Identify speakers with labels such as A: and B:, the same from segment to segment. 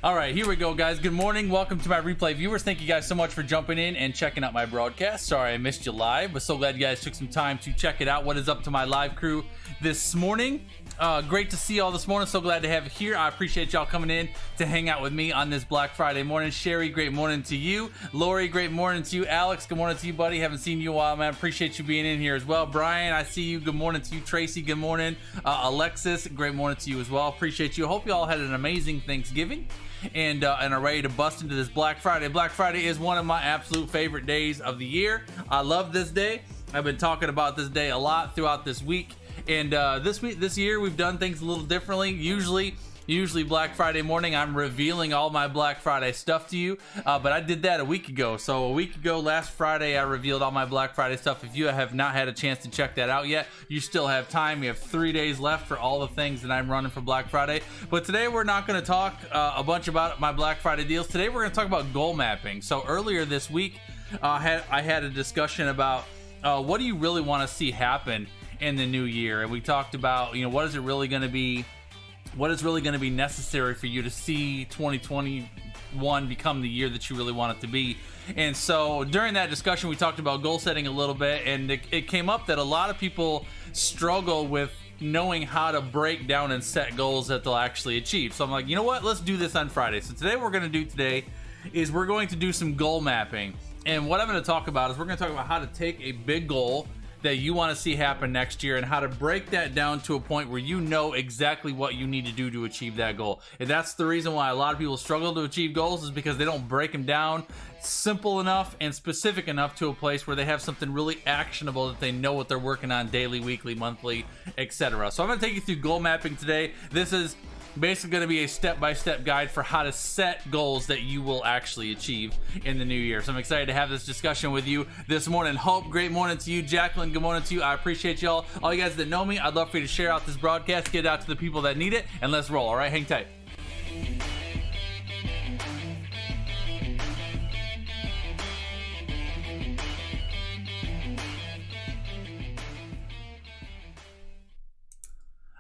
A: All right, here we go, guys. Good morning. Welcome to my replay viewers. Thank you guys so much for jumping in and checking out my broadcast. Sorry I missed you live, but so glad you guys took some time to check it out. What is up to my live crew this morning? Great to see y'all this morning. So glad to have you here. I appreciate y'all coming in to hang out with me on this Black Friday morning. Sherry, great morning to you. Lori, great morning to you. Alex, good morning to you, buddy. Haven't seen you in a while, man. Appreciate you being in here as well. Brian, I see you. Good morning to you. Tracy, good morning. Alexis, great morning to you as well. Appreciate you. Hope you all had an amazing Thanksgiving and are ready to bust into this Black Friday. Black Friday is one of my absolute favorite days of the year. I love this day. I've been talking about this day a lot throughout this week. And this year we've done things a little differently. Usually Black Friday morning I'm revealing all my Black Friday stuff to you, but I did that a week ago. So a week ago, last Friday, I revealed all my Black Friday stuff. If you have not had a chance to check that out yet, you still have time. We have 3 days left for all the things that I'm running for Black Friday. But today we're not going to talk a bunch about my Black Friday deals. Today we're going to talk about goal mapping. So earlier this week, I had a discussion about what do you really want to see happen in the new year, and we talked about, you know, what is really going to be necessary for you to see 2021 become the year that you really want it to be. And so during that discussion we talked about goal setting a little bit, and it came up that a lot of people struggle with knowing how to break down and set goals that they'll actually achieve. So I'm like, you know what, let's do this on Friday. So today we're going to do some goal mapping, and what I'm going to talk about is we're going to talk about how to take a big goal that you want to see happen next year and how to break that down to a point where you know exactly what you need to do to achieve that goal. And that's the reason why a lot of people struggle to achieve goals, is because they don't break them down simple enough and specific enough to a place where they have something really actionable that they know what they're working on daily, weekly, monthly, etc. So I'm going to take you through goal mapping today. This is basically going to be a step-by-step guide for how to set goals that you will actually achieve in the new year. So I'm excited to have this discussion with you this morning. Hope, great morning to you. Jacqueline, good morning to you. I appreciate y'all. All you guys that know me, I'd love for you to share out this broadcast, get it out to the people that need it, and let's roll. All right, hang tight.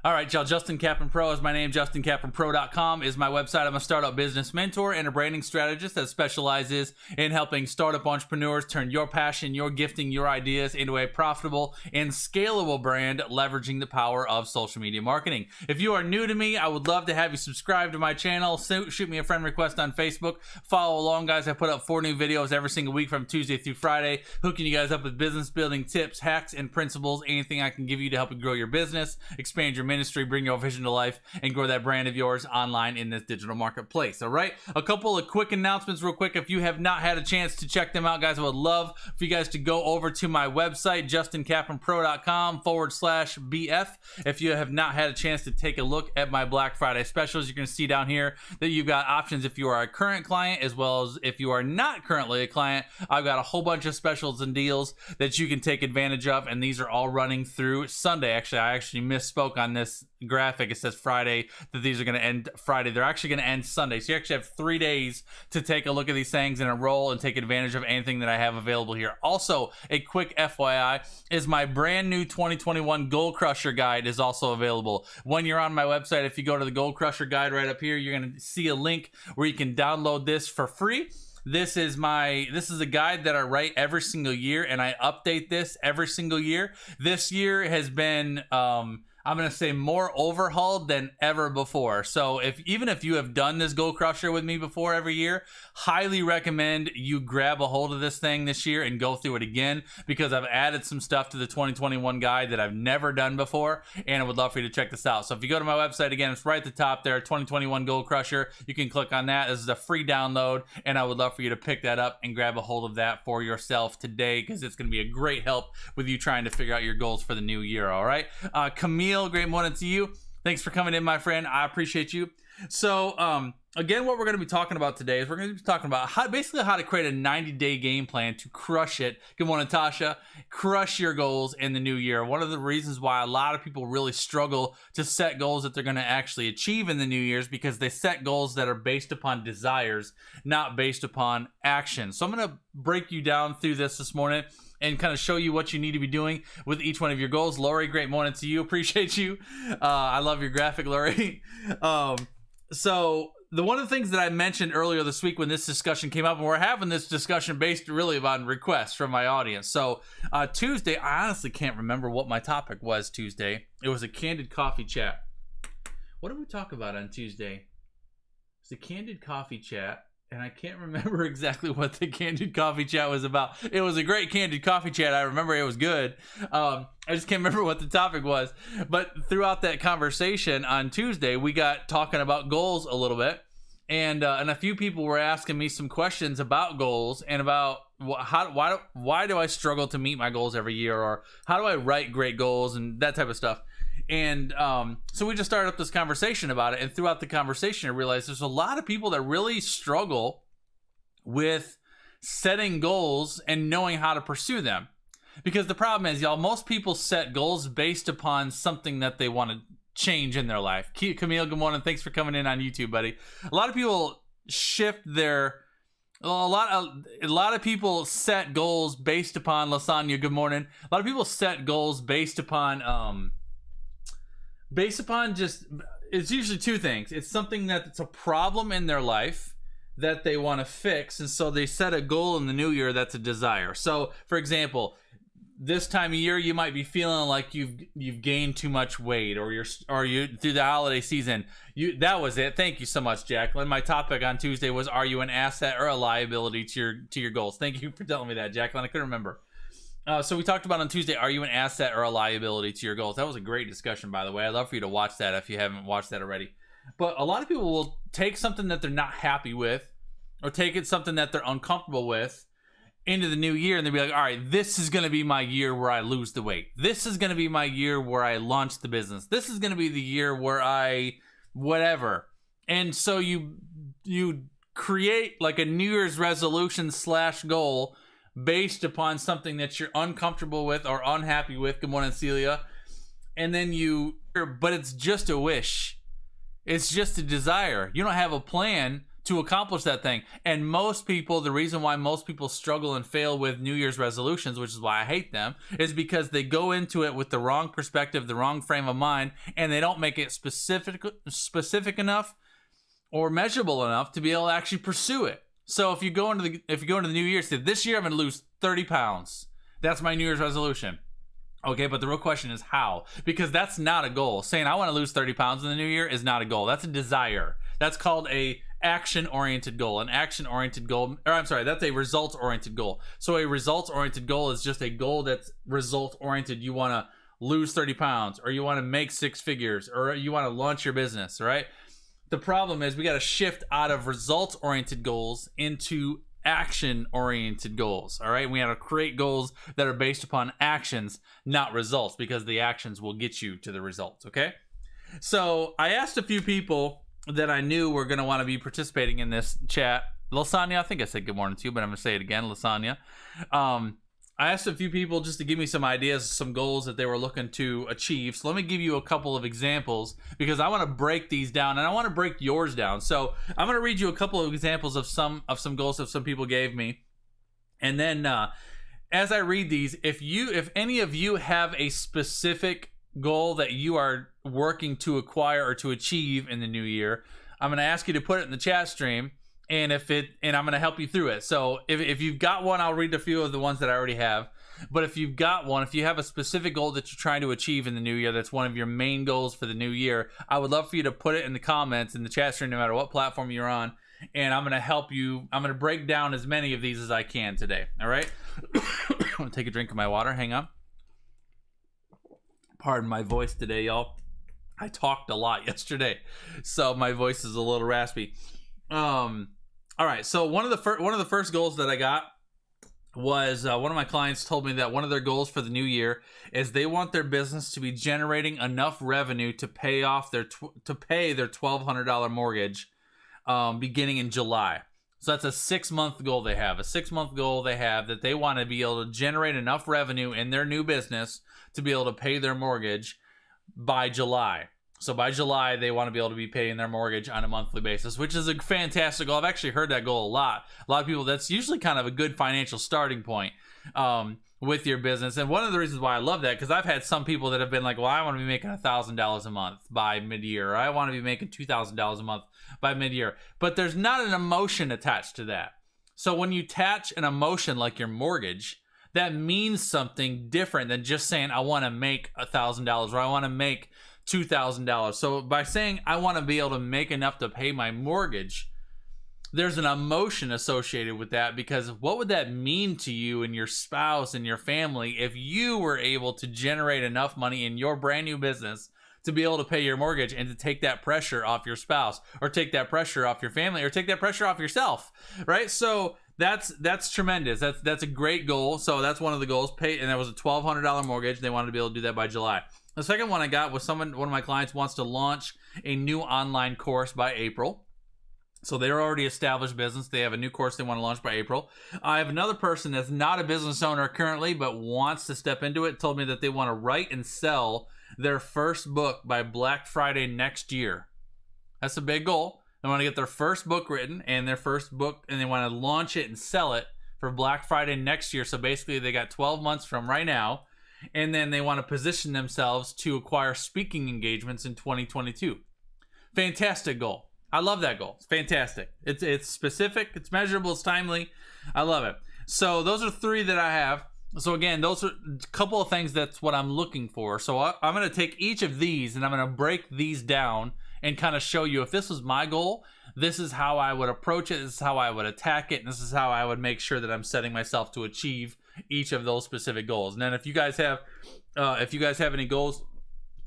A: All right, y'all, Justin Kaplan Pro is my name. JustinKaplanPro.com is my website. I'm a startup business mentor and a branding strategist that specializes in helping startup entrepreneurs turn your passion, your gifting, your ideas into a profitable and scalable brand, leveraging the power of social media marketing. If you are new to me, I would love to have you subscribe to my channel. Shoot me a friend request on Facebook. Follow along, guys. I put up 4 new videos every single week from Tuesday through Friday, hooking you guys up with business building tips, hacks, and principles. Anything I can give you to help you grow your business, expand your ministry, bring your vision to life, and grow that brand of yours online in this digital marketplace. All right, a couple of quick announcements real quick. If you have not had a chance to check them out, guys, I would love for you guys to go over to my website, JustinKaplanPro.com/BF. If you have not had a chance to take a look at my Black Friday specials, you're going to see down here that you've got options if you are a current client, as well as if you are not currently a client. I've got a whole bunch of specials and deals that you can take advantage of, and these are all running through Sunday. Actually, I misspoke on this graphic. It says Friday, that these are going to end Friday. They're actually going to end Sunday. So you actually have 3 days to take a look at these things and enroll and take advantage of anything that I have available here. Also, a quick FYI is my brand new 2021 Goal Crusher Guide is also available. When you're on my website, if you go to the Goal Crusher Guide right up here, you're going to see a link where you can download this for free. This is a guide that I write every single year, and I update this every single year. This year has been I'm going to say more overhauled than ever before. So even if you have done this Goal Crusher with me before every year, highly recommend you grab a hold of this thing this year and go through it again, because I've added some stuff to the 2021 guide that I've never done before, and I would love for you to check this out. So if you go to my website, again, it's right at the top there, 2021 Goal Crusher. You can click on that. This is a free download, and I would love for you to pick that up and grab a hold of that for yourself today, because it's going to be a great help with you trying to figure out your goals for the new year. All right, Camille, great morning to you. Thanks for coming in, my friend. I appreciate you. So again, what we're going to be talking about today is we're going to be talking about basically how to create a 90-day game plan to crush it. Good morning, Tasha. Crush your goals in the new year. One of the reasons why a lot of people really struggle to set goals that they're going to actually achieve in the new year is because they set goals that are based upon desires, not based upon action. So I'm going to break you down through this morning and kind of show you what you need to be doing with each one of your goals. Lori, great morning to you. Appreciate you. I love your graphic, Lori. So one of the things that I mentioned earlier this week when this discussion came up, and we're having this discussion based really on requests from my audience. So Tuesday, I honestly can't remember what my topic was Tuesday. It was a candid coffee chat. What did we talk about on Tuesday? It's a candid coffee chat, and I can't remember exactly what the candid coffee chat was about. It was a great candid coffee chat. I remember it was good. I just can't remember what the topic was. But throughout that conversation on Tuesday, we got talking about goals a little bit, and a few people were asking me some questions about goals and about why do I struggle to meet my goals every year, or how do I write great goals and that type of stuff. And so we just started up this conversation about it. And throughout the conversation, I realized there's a lot of people that really struggle with setting goals and knowing how to pursue them. Because the problem is, y'all, most people set goals based upon something that they want to change in their life. Camille, good morning. Thanks for coming in on YouTube, buddy. A lot of people shift their... A lot of people set goals based upon... Lasagna, good morning. A lot of people set goals based upon just, it's usually two things. It's something that's a problem in their life that they want to fix, and so they set a goal in the new year that's a desire. So, for example, this time of year you might be feeling like you've gained too much weight, or you through the holiday season. That was it. Thank you so much, Jacqueline. My topic on Tuesday was, are you an asset or a liability to your goals? Thank you for telling me that, Jacqueline. I couldn't remember. So we talked about on Tuesday, are you an asset or a liability to your goals? That was a great discussion, by the way. I'd love for you to watch that if you haven't watched that already. But a lot of people will take something that they're not happy with, or take it something that they're uncomfortable with, into the new year, and they'll be like, all right, this is going to be my year where I lose the weight. This is going to be my year where I launch the business. This is going to be the year where I whatever. And so you create like a New Year's resolution / goal based upon something that you're uncomfortable with or unhappy with. Good morning, Celia. And then but it's just a wish. It's just a desire. You don't have a plan to accomplish that thing. And most people, the reason why most people struggle and fail with New Year's resolutions, which is why I hate them, is because they go into it with the wrong perspective, the wrong frame of mind, and they don't make it specific enough or measurable enough to be able to actually pursue it. So if you go into the new year, say, this year I'm going to lose 30 pounds. That's my New Year's resolution. Okay, but the real question is how? Because that's not a goal. Saying I want to lose 30 pounds in the new year is not a goal. That's a desire. That's called a action-oriented goal. An action-oriented goal, that's a results-oriented goal. So a results-oriented goal is just a goal that's result-oriented. You want to lose 30 pounds, or you want to make 6 figures, or you want to launch your business, right? The problem is we got to shift out of results-oriented goals into action-oriented goals, all right? We got to create goals that are based upon actions, not results, because the actions will get you to the results, okay? So I asked a few people that I knew were going to want to be participating in this chat. Lasagna, I think I said good morning to you, but I'm going to say it again, Lasagna. I asked a few people just to give me some ideas, some goals that they were looking to achieve. So let me give you a couple of examples, because I want to break these down, and I want to break yours down. So I'm going to read you a couple of examples of some goals that some people gave me. And then as I read these, if any of you have a specific goal that you are working to acquire or to achieve in the new year, I'm going to ask you to put it in the chat stream. And I'm going to help you through it. So if you've got one, I'll read a few of the ones that I already have. But if you've got one, if you have a specific goal that you're trying to achieve in the new year, that's one of your main goals for the new year, I would love for you to put it in the comments in the chat stream, no matter what platform you're on. And I'm going to help you. I'm going to break down as many of these as I can today. All right? I'm going to take a drink of my water. Hang on. Pardon my voice today, y'all. I talked a lot yesterday, so my voice is a little raspy. All right, so one of the first goals that I got was one of my clients told me that one of their goals for the new year is they want their business to be generating enough revenue to pay off their $1,200 mortgage beginning in July. So that's a 6-month goal they have. A 6-month goal they have that they want to be able to generate enough revenue in their new business to be able to pay their mortgage by July. So by July, they want to be able to be paying their mortgage on a monthly basis, which is a fantastic goal. I've actually heard that goal a lot. A lot of people, that's usually kind of a good financial starting point. with your business. And one of the reasons why I love that, because I've had some people that have been like, well, I want to be making $1,000 a month by mid-year, or I want to be making $2,000 a month by mid-year. But there's not an emotion attached to that. So when you attach an emotion like your mortgage, that means something different than just saying, I want to make $1,000 or I want to make $2,000. So by saying I want to be able to make enough to pay my mortgage, there's an emotion associated with that, because what would that mean to you and your spouse and your family if you were able to generate enough money in your brand new business to be able to pay your mortgage and to take that pressure off your spouse, or take that pressure off your family, or take that pressure off yourself, right? So that's tremendous. That's a great goal. So that's one of the goals. Pay, and that was a $1,200 mortgage. They wanted to be able to do that by July. The second one I got was one of my clients wants to launch a new online course by April. So they're already established business. They have a new course they want to launch by April. I have another person that's not a business owner currently, but wants to step into it, told me that they want to write and sell their first book by Black Friday next year. That's a big goal. They want to get their first book written and their first book, and they want to launch it and sell it for Black Friday next year. So basically they got 12 months from right now, and then they want to position themselves to acquire speaking engagements in 2022. Fantastic goal. I love that goal. It's fantastic. It's specific, it's measurable, it's timely. I love it. So those are three that I have. So again, those are a couple of things that's what I'm looking for. So I'm going to take each of these and I'm going to break these down and kind of show you, if this was my goal, this is how I would approach it, this is how I would attack it, and this is how I would make sure that I'm setting myself to achieve each of those specific goals. And then if you guys have any goals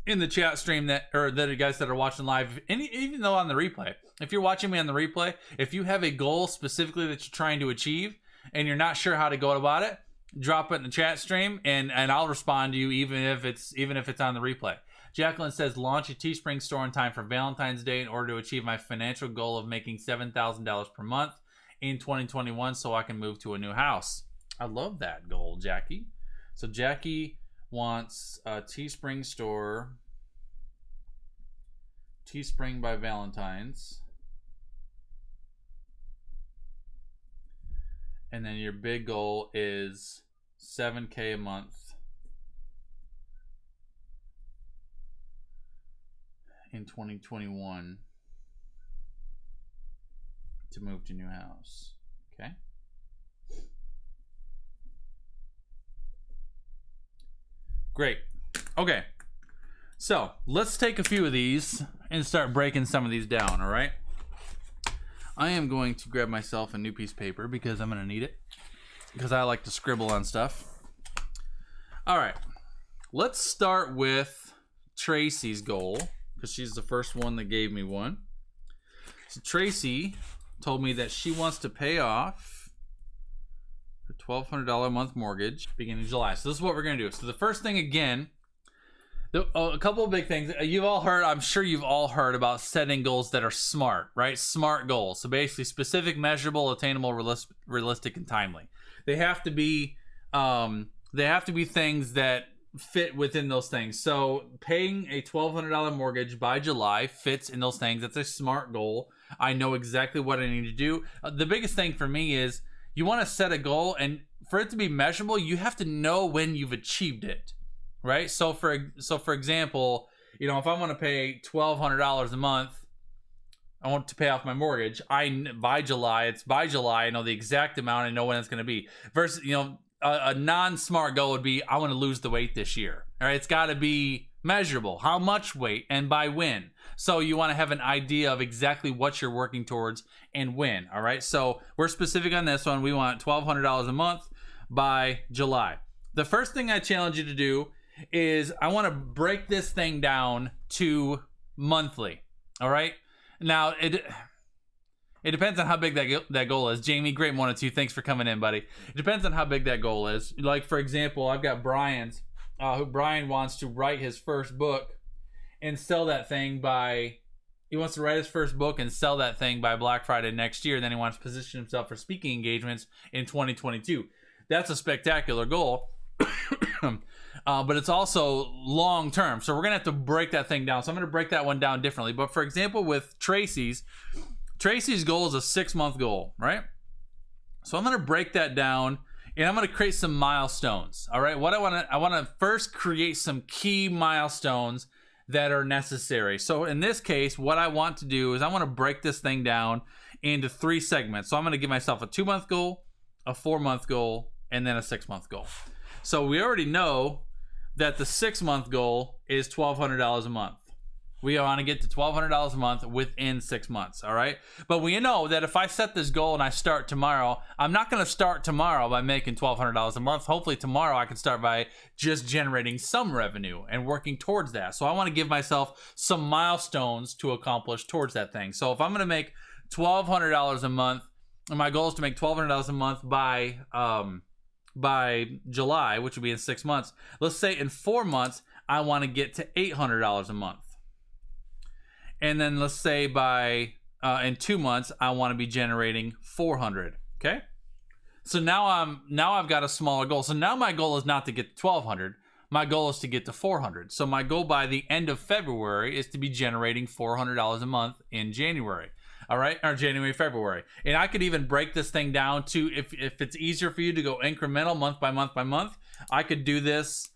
A: in the chat stream that you guys that are watching live, even though on the replay, if you're watching me on the replay, if you have a goal specifically that you're trying to achieve and you're not sure how to go about it, drop it in the chat stream and I'll respond to you even if it's on the replay. Jacqueline says, launch a Teespring store in time for Valentine's Day in order to achieve my financial goal of making $7,000 per month in 2021 so I can move to a new house. I love that goal, Jackie. So Jackie wants a Teespring store, Teespring by Valentine's. And then your big goal is $7,000 a month in 2021 to move to a new house. Okay. Great. Okay. So let's take a few of these and start breaking some of these down, all right? I am going to grab myself a new piece of paper because I'm going to need it, because I like to scribble on stuff. All right. Let's start with Tracy's goal, because she's the first one that gave me one. So Tracy told me that she wants to pay off her $1,200 a month mortgage beginning of July. So this is what we're going to do. So the first thing, again, a couple of big things. You've all heard, I'm sure you've all heard about setting goals that are SMART, right? SMART goals. So basically specific, measurable, attainable, realistic, and timely. They have to be things that fit within those things. So paying a $1,200 mortgage by July fits in those things. That's a SMART goal. I know exactly what I need to do. The biggest thing for me is you want to set a goal, and for it to be measurable, you have to know when you've achieved it. Right? So for example, if I want to pay $1,200 a month, I want to pay off my mortgage. By July, I know the exact amount. I know when it's going to be. Versus, a non-SMART goal would be, I want to lose the weight this year. All right? It's got to be measurable. How much weight and by when? So you want to have an idea of exactly what you're working towards and when. All right? So we're specific on this one. We want $1,200 a month by July. The first thing I challenge you to do is I want to break this thing down to monthly. All right. Now it depends on how big that goal is. Jamie, great 102. Thanks for coming in, buddy. It depends on how big that goal is. Like, for example, I've got Brian's. Brian wants to write his first book and sell that thing by. He wants to write his first book and sell that thing by Black Friday next year. Then he wants to position himself for speaking engagements in 2022. That's a spectacular goal. But it's also long term, so we're gonna have to break that thing down. So I'm gonna break that one down differently. But for example, with Tracy's goal is a 6-month goal, right? So I'm gonna break that down and I'm going to create some milestones. All right. What I want to first create some key milestones that are necessary. So in this case, what I want to do is I want to break this thing down into 3 segments. So I'm going to give myself a 2-month goal, a 4-month goal, and then a 6-month goal. So we already know that the 6-month goal is $1,200 a month. We want to get to $1,200 a month within 6 months, all right? But we know that if I set this goal and I start tomorrow, I'm not going to start tomorrow by making $1,200 a month. Hopefully tomorrow I can start by just generating some revenue and working towards that. So I want to give myself some milestones to accomplish towards that thing. So if I'm going to make $1,200 a month, and my goal is to make $1,200 a month by July, which would be in 6 months. Let's say in 4 months, I want to get to $800 a month. And then let's say by in 2 months, I want to be generating $400. Okay. So now I've got a smaller goal. So now my goal is not to get to $1,200. My goal is to get to $400. So my goal by the end of February is to be generating $400 a month in January. All right, or January, February. And I could even break this thing down to, if it's easier for you to go incremental month by month by month, I could do this.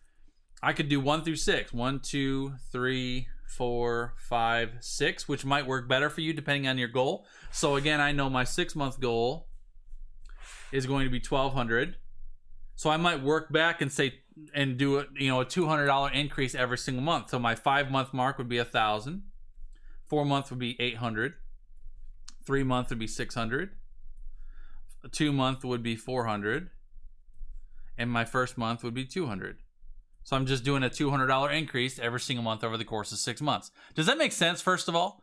A: I could do 1 through 6. 1, 2, 3, 4, 5, 6, which might work better for you depending on your goal. So again, I know my 6-month goal is going to be $1,200. So I might work back and say, and do it, a $200 increase every single month. So my 5-month mark would be $1,000. 4 month would be $800. 3 month would be $600. A 2 month would be $400. And my 1st month would be $200. So I'm just doing a $200 increase every single month over the course of 6 months. Does that make sense, first of all?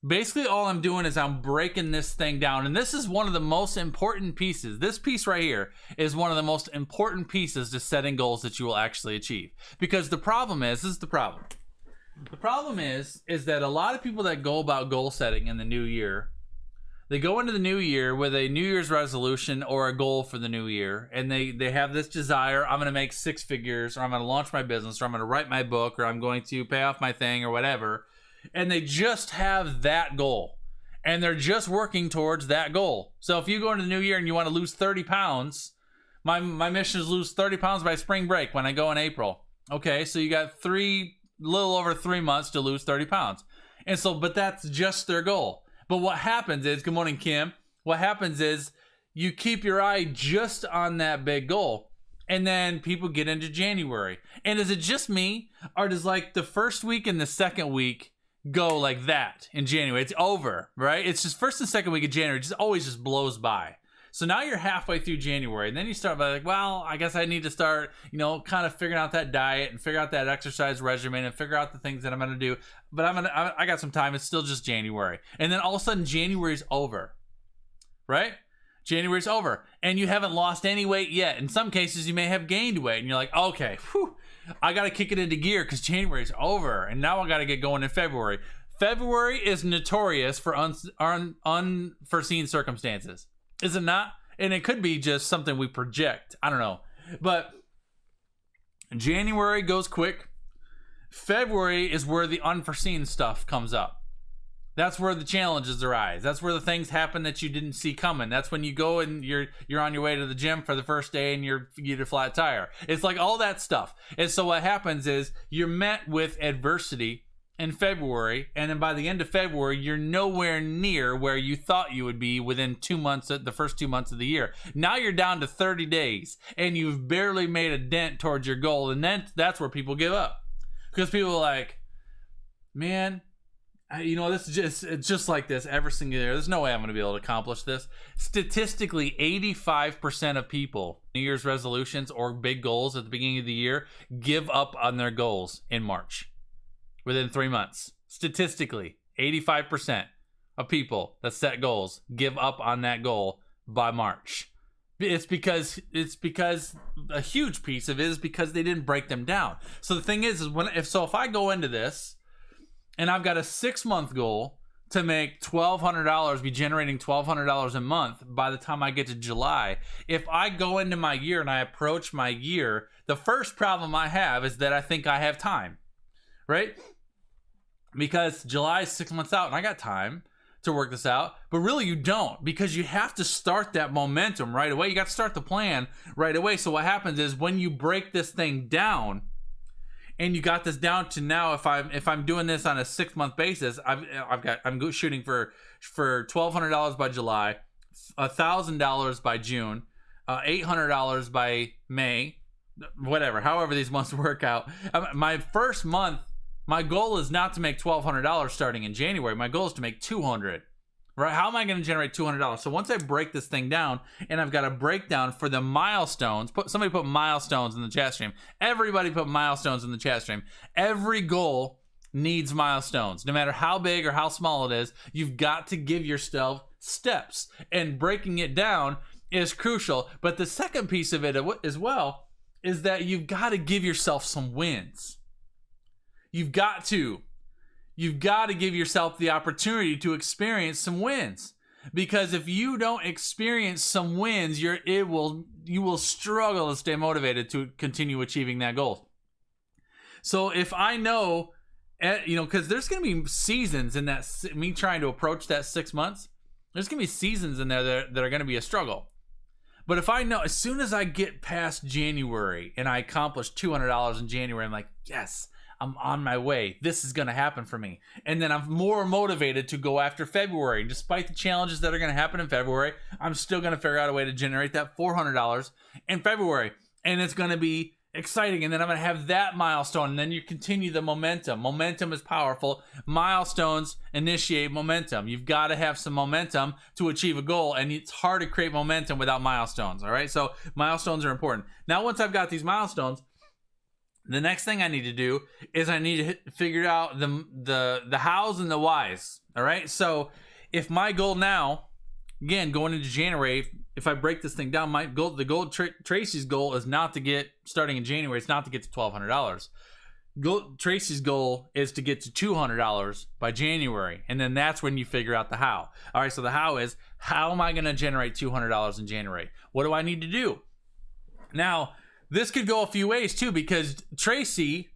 A: Basically, all I'm doing is I'm breaking this thing down. And this is one of the most important pieces. This piece right here is one of the most important pieces to setting goals that you will actually achieve. Because the problem is, this is the problem. The problem is that a lot of people that go about goal setting in the new year, they go into the new year with a New Year's resolution or a goal for the new year, and they have this desire, I'm going to make 6 figures, or I'm going to launch my business, or I'm going to write my book, or I'm going to pay off my thing, or whatever, and they just have that goal, and they're just working towards that goal. So if you go into the new year and you want to lose 30 pounds, my mission is lose 30 pounds by spring break when I go in April. Okay, so you got little over 3 months to lose 30 pounds. And so, but that's just their goal. But what happens is, good morning, Kim. What happens is you keep your eye just on that big goal. And then people get into January. And is it just me? Or does like the first week and the second week go like that in January? It's over, right? It's just first and second week of January just always just blows by. So now you're halfway through January, and then you start by like, well, I guess I need to start, kind of figuring out that diet and figure out that exercise regimen and figure out the things that I'm going to do. But I got some time. It's still just January. And then all of a sudden January's over, right? January's over, and you haven't lost any weight yet. In some cases, you may have gained weight, and you're like, okay, I got to kick it into gear because January's over, and now I got to get going in February. February is notorious for unforeseen circumstances. Is it not? And it could be just something we project. I don't know. But January goes quick. February is where the unforeseen stuff comes up. That's where the challenges arise. That's where the things happen that you didn't see coming. That's when you go and you're on your way to the gym for the first day and you get a flat tire. It's like all that stuff. And so what happens is you're met with adversity in February, and then by the end of February, you're nowhere near where you thought you would be within 2 months, the first 2 months of the year. Now you're down to 30 days, and you've barely made a dent towards your goal, and then that's where people give up. Because people are like, man, this is it's just like this every single year. There's no way I'm going to be able to accomplish this. Statistically, 85% of people, New Year's resolutions or big goals at the beginning of the year, give up on their goals in March. Within 3 months. Statistically, 85% of people that set goals give up on that goal by March. It's because a huge piece of it is because they didn't break them down. So the thing is if I go into this and I've got a 6-month goal to make $1,200, be generating $1,200 a month by the time I get to July, if I go into my year and I approach my year, the first problem I have is that I think I have time, right? Because July is 6 months out and I got time to work this out, but really you don't, because you have to start that momentum right away. You got to start the plan right away. So what happens is when you break this thing down, and you got this down to now, if I'm doing this on a 6-month basis, I'm shooting for $1,200 by July, $1,000 by June, $800 by May, whatever, however these months work out. My first month, my goal is not to make $1,200 starting in January. My goal is to make $200. Right? How am I going to generate $200? So once I break this thing down, and I've got a breakdown for the milestones, somebody put milestones in the chat stream. Everybody put milestones in the chat stream. Every goal needs milestones. No matter how big or how small it is, you've got to give yourself steps. And breaking it down is crucial. But the second piece of it as well is that you've got to give yourself some wins. You've got to give yourself the opportunity to experience some wins, because if you don't experience some wins, you will struggle to stay motivated to continue achieving that goal. So if I know, because there's going to be seasons in that, me trying to approach that 6 months, there's going to be seasons in there that are going to be a struggle. But if I know, as soon as I get past January and I accomplish $200 in January, I'm like, yes, I'm on my way. This is going to happen for me. And then I'm more motivated to go after February. Despite the challenges that are going to happen in February, I'm still going to figure out a way to generate that $400 in February. And it's going to be exciting. And then I'm going to have that milestone. And then you continue the momentum. Momentum is powerful. Milestones initiate momentum. You've got to have some momentum to achieve a goal. And it's hard to create momentum without milestones. All right. So milestones are important. Now, once I've got these milestones, the next thing I need to do is I need to figure out the hows and the whys. All right. So if my goal now, again, going into January, if I break this thing down, Tracy's goal is not to get, starting in January, it's not to get to $1,200. Tracy's goal is to get to $200 by January. And then that's when you figure out the how. All right. So the how is, how am I going to generate $200 in January? What do I need to do? Now, this could go a few ways too, because Tracy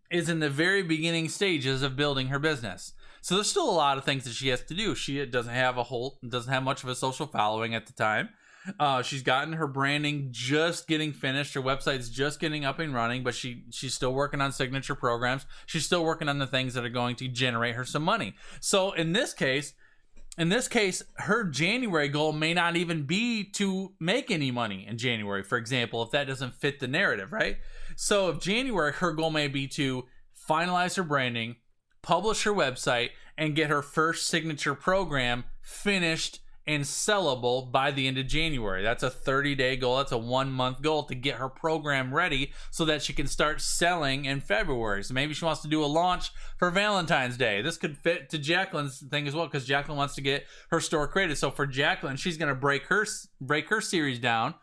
A: is in the very beginning stages of building her business. So there's still a lot of things that she has to do. She doesn't have much of a social following at the time. She's gotten her branding just getting finished. Her website's just getting up and running, but she's still working on signature programs. She's still working on the things that are going to generate her some money. So in this case, her January goal may not even be to make any money in January, for example, if that doesn't fit the narrative, right? So if January, her goal may be to finalize her branding, publish her website, and get her first signature program finished and sellable by the end of January. That's a 30-day goal. That's a 1-month goal to get her program ready so that she can start selling in February. So maybe she wants to do a launch for Valentine's Day. This could fit to Jacqueline's thing as well, because Jacqueline wants to get her store created. So for Jacqueline, she's going to break her series down.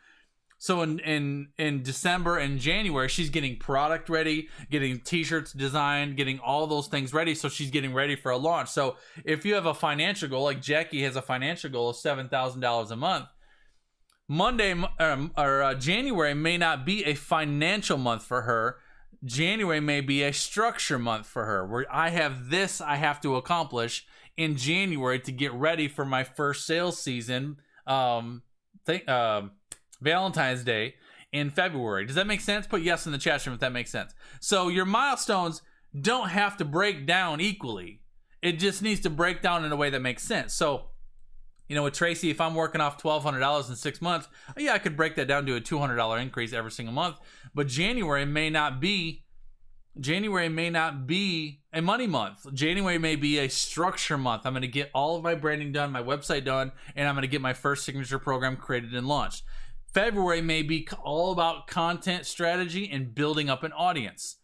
A: So in December and January, she's getting product ready, getting t-shirts designed, getting all those things ready. So she's getting ready for a launch. So if you have a financial goal, like Jackie has a financial goal of $7,000 a month, January may not be a financial month for her. January may be a structure month for her, where I have this I have to accomplish in January to get ready for my first sales season. Valentine's Day in February. Does that make sense? Put yes in the chat room if that makes sense. So your milestones don't have to break down equally. It just needs to break down in a way that makes sense. So, with Tracy, if I'm working off $1,200 in 6 months, I could break that down to a $200 increase every single month. But January may not be a money month. January may be a structure month. I'm going to get all of my branding done, my website done, and I'm going to get my first signature program created and launched. February may be all about content strategy and building up an audience.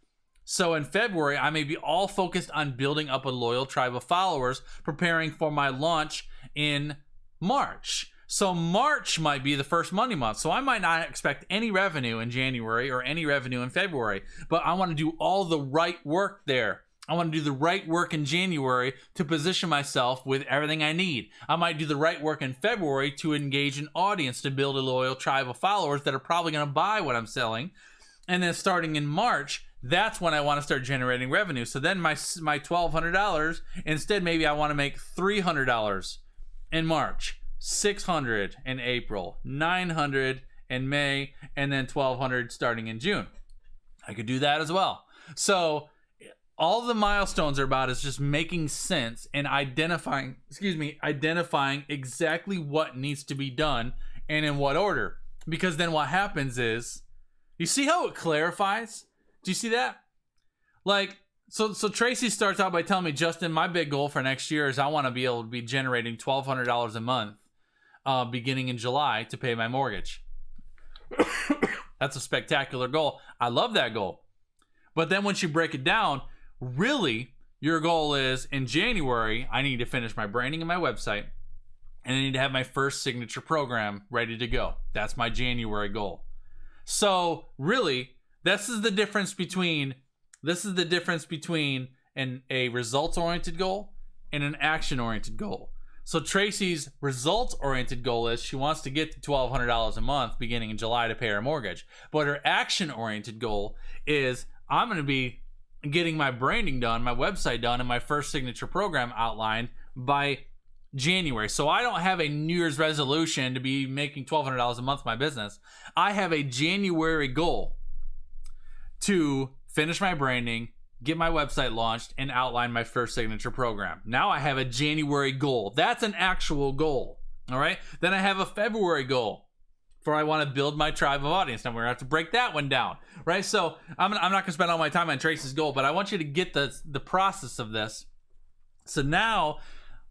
A: So in February, I may be all focused on building up a loyal tribe of followers, preparing for my launch in March. So March might be the first money month. So I might not expect any revenue in January or any revenue in February, but I want to do all the right work there. I want to do the right work in January to position myself with everything I need. I might do the right work in February to engage an audience, to build a loyal tribe of followers that are probably going to buy what I'm selling. And then starting in March, that's when I want to start generating revenue. So then my $1,200, instead maybe I want to make $300 in March, $600 in April, $900 in May, and then $1,200 starting in June. I could do that as well. So all the milestones are about is just making sense and identifying exactly what needs to be done and in what order. Because then what happens is, you see how it clarifies? Do you see that? Like, so Tracy starts out by telling me, Justin, my big goal for next year is I want to be able to be generating $1,200 a month beginning in July to pay my mortgage. That's a spectacular goal. I love that goal. But then once you break it down, really, your goal is in January, I need to finish my branding and my website, and I need to have my first signature program ready to go. That's my January goal. So really, this is the difference between a results-oriented goal and an action-oriented goal. So Tracy's results-oriented goal is she wants to get to $1,200 a month beginning in July to pay her mortgage. But her action-oriented goal is I'm going to be getting my branding done, my website done, and my first signature program outlined by January. So I don't have a New Year's resolution to be making $1,200 a month in my business. I have a January goal to finish my branding, get my website launched, and outline my first signature program. Now I have a January goal. That's an actual goal. All right. Then I have a February goal for I want to build my tribe of audience. Now we're gonna have to break that one down, right? So I'm not gonna spend all my time on Tracy's goal, but I want you to get the process of this. So now,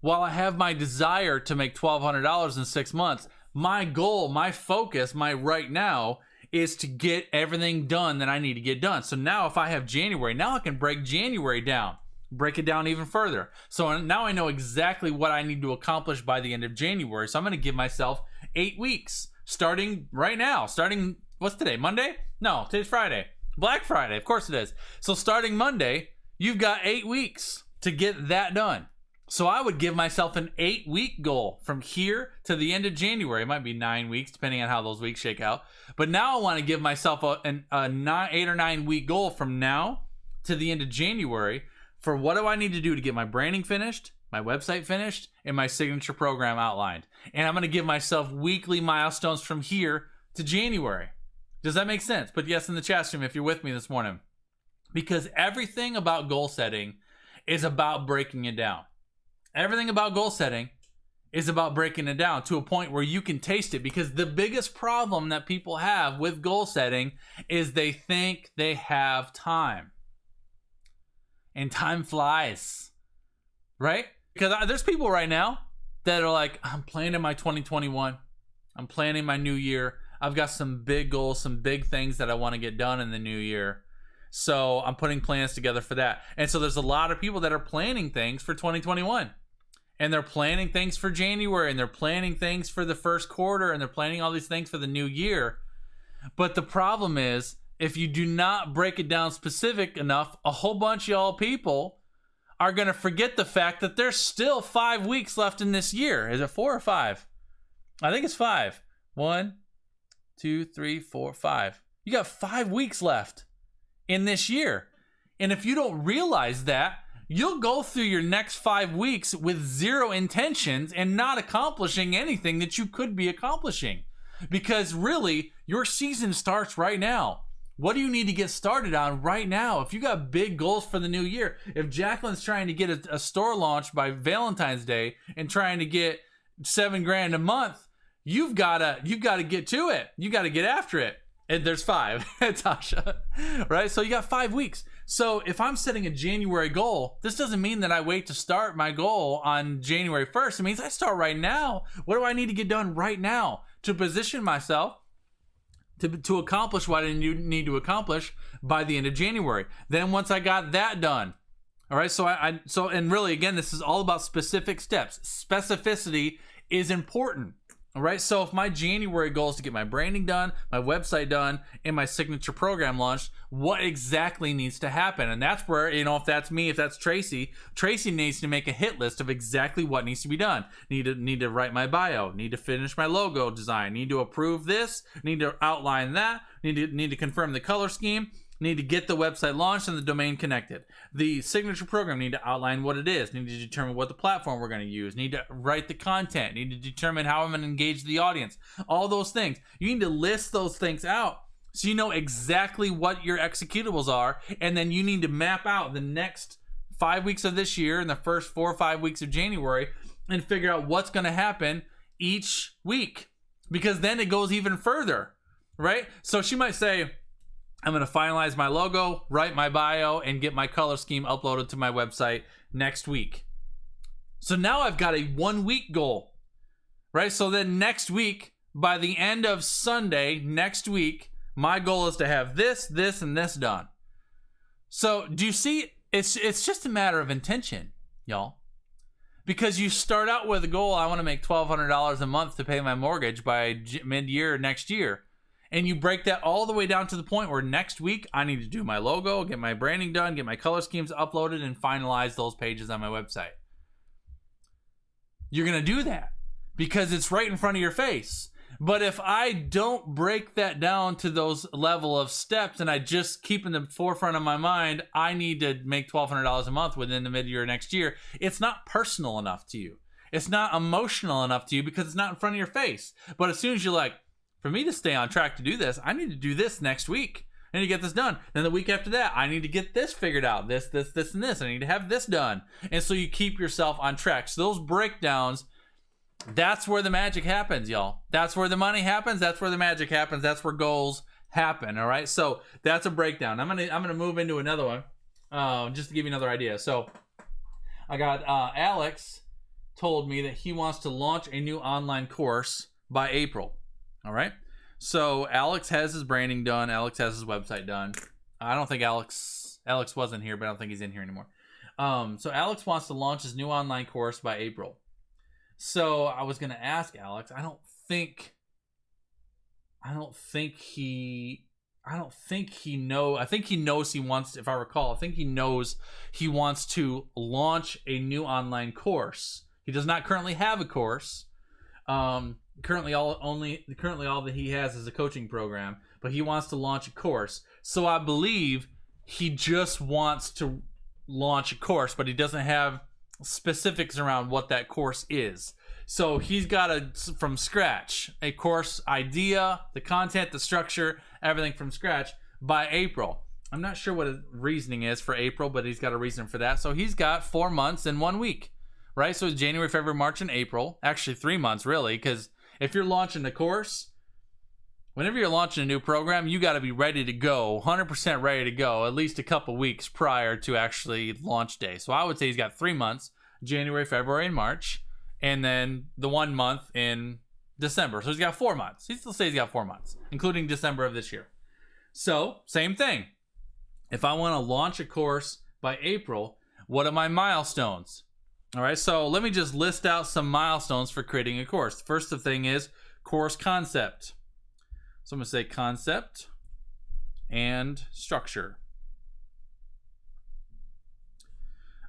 A: while I have my desire to make $1,200 in 6 months, my goal, my focus, my right now is to get everything done that I need to get done. So now if I have January, now I can break January down, break it down even further. So now I know exactly what I need to accomplish by the end of January. So I'm going to give myself 8 weeks starting right now. Starting, what's today? Monday? No, today's Friday. Black Friday. Of course it is. So starting Monday, you've got 8 weeks to get that done. So I would give myself an 8-week goal from here to the end of January. It might be 9 weeks, depending on how those weeks shake out. But now I want to give myself a 8 or 9 week goal from now to the end of January for what do I need to do to get my branding finished, my website finished, and my signature program outlined. And I'm going to give myself weekly milestones from here to January. Does that make sense? Put yes in the chat stream if you're with me this morning. Because everything about goal setting is about breaking it down. Everything about goal setting is about breaking it down to a point where you can taste it, because the biggest problem that people have with goal setting is they think they have time. And time flies, right? Because there's people right now that are like, I'm planning my 2021. I'm planning my new year. I've got some big goals, some big things that I want to get done in the new year. So I'm putting plans together for that. And so there's a lot of people that are planning things for 2021. And they're planning things for January, and they're planning things for the first quarter, and they're planning all these things for the new year. But the problem is, if you do not break it down specific enough, a whole bunch of y'all people are going to forget the fact that there's still 5 weeks left in this year. Is it 4 or 5? I think it's 5. 1, 2, 3, 4, 5. You got 5 weeks left in this year. And if you don't realize that, you'll go through your next 5 weeks with zero intentions and not accomplishing anything that you could be accomplishing. Because really, your season starts right now. What do you need to get started on right now? If you got big goals for the new year, if Jacqueline's trying to get a store launch by Valentine's Day and trying to get $7,000 a month, you've got to get to it. You got to get after it. And there's 5, Tasha, right? So you got 5 weeks. So if I'm setting a January goal, this doesn't mean that I wait to start my goal on January 1st. It means I start right now. What do I need to get done right now to position myself to accomplish what I need to accomplish by the end of January? Then once I got that done, all right, so and really, again, this is all about specific steps. Specificity is important. All right, so if my January goal is to get my branding done, my website done, and my signature program launched, what exactly needs to happen? And that's where, if that's me, if that's Tracy needs to make a hit list of exactly what needs to be done. Need to write my bio, need to finish my logo design, need to approve this, need to outline that, need to confirm the color scheme, need to get the website launched and the domain connected. The signature program, need to outline what it is, need to determine what the platform we're going to use, need to write the content, need to determine how I'm going to engage the audience. All those things. You need to list those things out so you know exactly what your executables are, and then you need to map out the next 5 weeks of this year and the first 4 or 5 weeks of January and figure out what's going to happen each week, because then it goes even further, right? So she might say, I'm going to finalize my logo, write my bio, and get my color scheme uploaded to my website next week. So now I've got a 1 week goal, right? So then next week, by the end of Sunday, next week, my goal is to have this, this, and this done. So do you see? It's just a matter of intention, y'all. Because you start out with a goal, I want to make $1,200 a month to pay my mortgage by mid-year next year. And you break that all the way down to the point where next week I need to do my logo, get my branding done, get my color schemes uploaded, and finalize those pages on my website. You're going to do that because it's right in front of your face. But if I don't break that down to those level of steps and I just keep in the forefront of my mind, I need to make $1,200 a month within the mid-year next year, it's not personal enough to you. It's not emotional enough to you because it's not in front of your face. But as soon as you're like, for me to stay on track to do this, I need to do this next week. I need to get this done. Then the week after that, I need to get this figured out. This, and this. I need to have this done. And so you keep yourself on track. So those breakdowns, that's where the magic happens, y'all. That's where the money happens. That's where the magic happens. That's where goals happen. All right. So that's a breakdown. I'm gonna move into another one, just to give you another idea. So I got Alex told me that he wants to launch a new online course by April. All right. So Alex has his branding done. Alex has his website done. I don't think Alex wasn't here, but I don't think he's in here anymore. So Alex wants to launch his new online course by April. So I was going to ask Alex, I think he knows he wants, if I recall, I think he knows he wants to launch a new online course. He does not currently have a course. Currently all that he has is a coaching program, but he wants to launch a course. So I believe he just wants to launch a course, but he doesn't have specifics around what that course is. So he's got from scratch, a course idea, the content, the structure, everything from scratch by April. I'm not sure what his reasoning is for April, but he's got a reason for that. So he's got 4 months and 1 week, right? So it's January, February, March, and April. Actually 3 months really, because if you're launching a course, whenever you're launching a new program, you got to be ready to go, 100% ready to go, at least a couple weeks prior to actually launch day. So I would say he's got 3 months, January, February, and March, and then the 1 month in December. So he's got 4 months. He still says he's got 4 months, including December of this year. So same thing. If I want to launch a course by April, what are my milestones? All right, so let me just list out some milestones for creating a course. The first thing is course concept. So I'm going to say concept and structure.